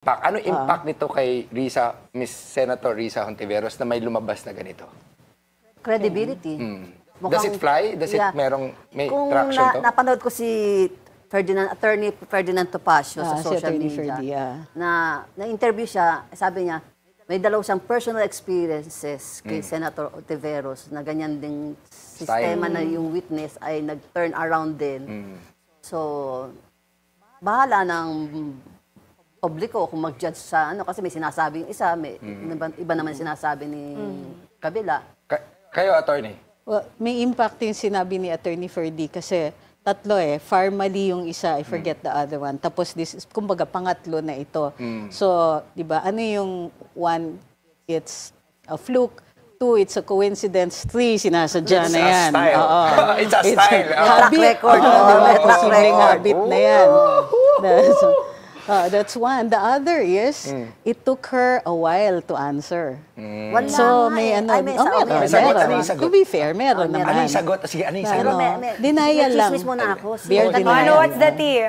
Ano impact nito kay Miss Senator Risa Hontiveros na may lumabas na ganito? Credibility. Does it fly? Does it may traction to? Kung napanood ko si Attorney Ferdinand Topacio sa social media, na-interview siya, sabi niya, may dalaw siyang personal experiences kay Senator Hontiveros na ganyan ding sistema na yung witness ay nag-turn around din. So, bahala ng publiko kung mag-judge sa ano, kasi may sinasabing isa, may iba naman sinasabi ni kabila. Kayo, attorney? Well, may impact yung sinabi ni Attorney Ferdy kasi tatlo formally yung isa, I forget the other one. Tapos this is, kumbaga, pangatlo na ito. So, di ba, ano yung one, it's a fluke. 2, it's a coincidence. 3, sinasadya na yan. It's a style. Habit. Posibleng habit na yan. That's one. The other is, it took her a while to answer. So, may ano. May sagot. To be fair, meron naman. Ano yung sagot? Sige, ano yung sagot? Denial lang. Chismis muna ako. Bare denial. What's the tea?